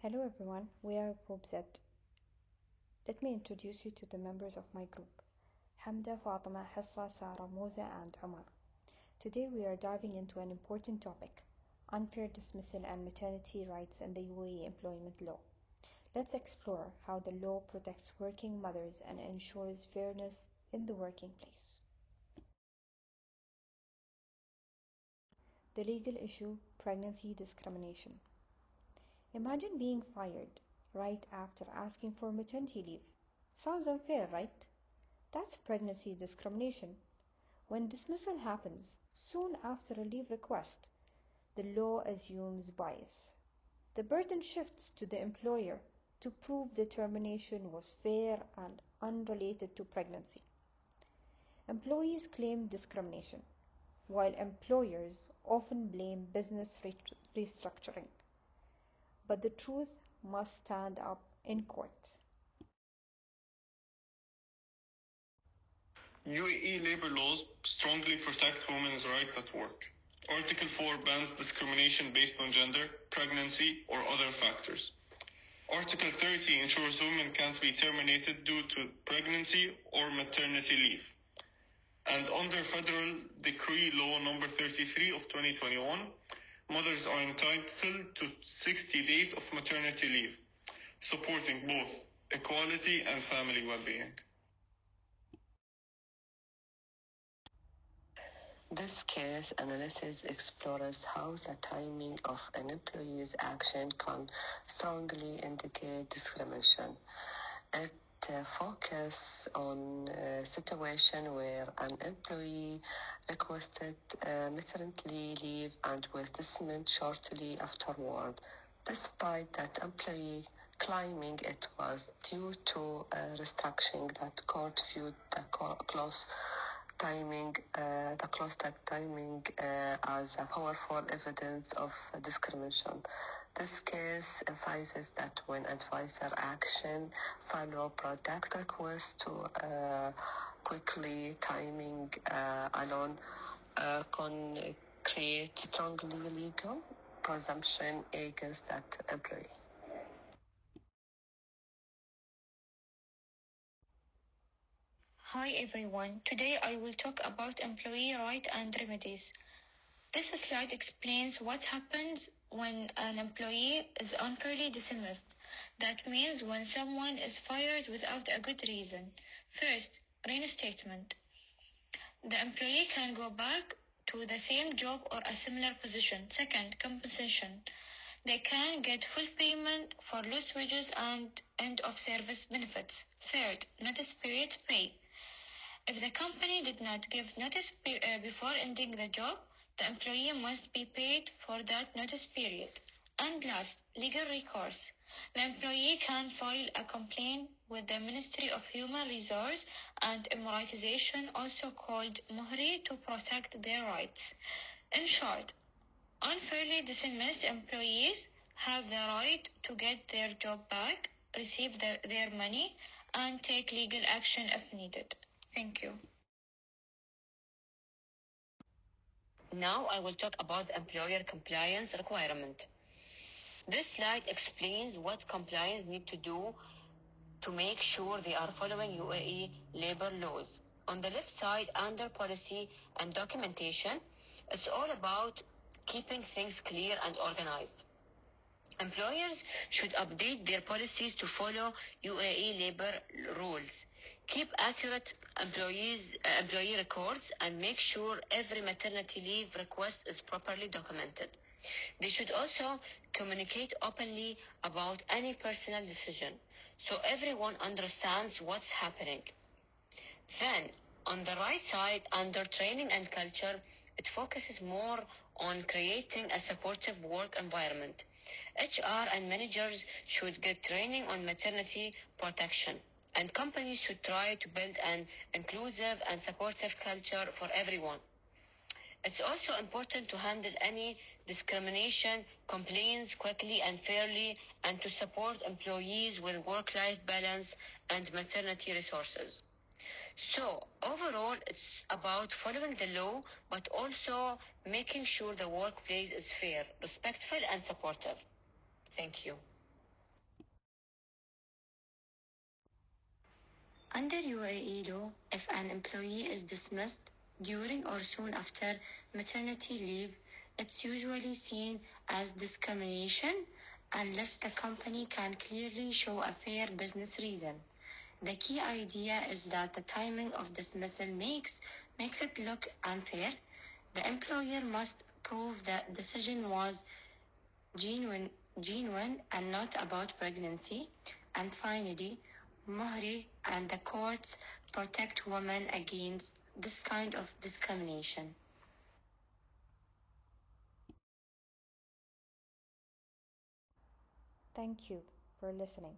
Hello everyone, we are Group Z. Let me introduce you to the members of my group, Hamda, Fatima, Hassa, Sarah, Moza, and Omar. Today we are diving into an important topic, unfair dismissal and maternity rights in the UAE employment law. Let's explore how the law protects working mothers and ensures fairness in the working place. The legal issue, pregnancy discrimination. Imagine being fired right after asking for maternity leave. Sounds unfair, right? That's pregnancy discrimination. When dismissal happens soon after a leave request, the law assumes bias. The burden shifts to the employer to prove the termination was fair and unrelated to pregnancy. Employees claim discrimination, while employers often blame business restructuring. But the truth must stand up in court. UAE Labour laws strongly protect women's rights at work. Article 4 bans discrimination based on gender, pregnancy, or other factors. Article 30 ensures women can't be terminated due to pregnancy or maternity leave. And under Federal Decree Law number 33 of 2021, mothers are entitled to 60 days of maternity leave, supporting both equality and family well-being. This case analysis explores how the timing of an employee's action can strongly indicate discrimination. It focuses on a situation where an employee requested maternity leave and was dismissed shortly afterward, despite that employee claiming it was due to restructuring. That court viewed the close timing as a powerful evidence of discrimination. This case emphasizes that when advisor action follow product request to quickly, timing alone can create strongly legal presumption against that employee. Hi everyone, today I will talk about employee rights and remedies. This slide explains what happens when an employee is unfairly dismissed. That means when someone is fired without a good reason. First, reinstatement. The employee can go back to the same job or a similar position. Second, compensation. They can get full payment for lost wages and end of service benefits. Third, notice period pay. If the company did not give notice before ending the job, the employee must be paid for that notice period. And last, legal recourse. The employee can file a complaint with the Ministry of Human Resources and Immunization, also called MOHRI, to protect their rights. In short, unfairly dismissed employees have the right to get their job back, receive their money, and take legal action if needed. Thank you. Now I will talk about the employer compliance requirement. This slide explains what compliance need to do to make sure they are following UAE labor laws. On the left side, under policy and documentation, it's all about keeping things clear and organized. Employers should update their policies to follow UAE labor rules. Keep accurate employee records and make sure every maternity leave request is properly documented. They should also communicate openly about any personal decision so everyone understands what's happening. Then, on the right side, under training and culture, it focuses more on creating a supportive work environment. HR and managers should get training on maternity protection, and companies should try to build an inclusive and supportive culture for everyone. It's also important to handle any discrimination complaints quickly and fairly, and to support employees with work-life balance and maternity resources. So, overall, it's about following the law, but also making sure the workplace is fair, respectful, and supportive. Thank you. Under UAE law, if an employee is dismissed during or soon after maternity leave, it's usually seen as discrimination unless the company can clearly show a fair business reason. The key idea is that the timing of dismissal makes it look unfair. The employer must prove that decision was genuine and not about pregnancy. And finally, Mohri and the courts protect women against this kind of discrimination. Thank you for listening.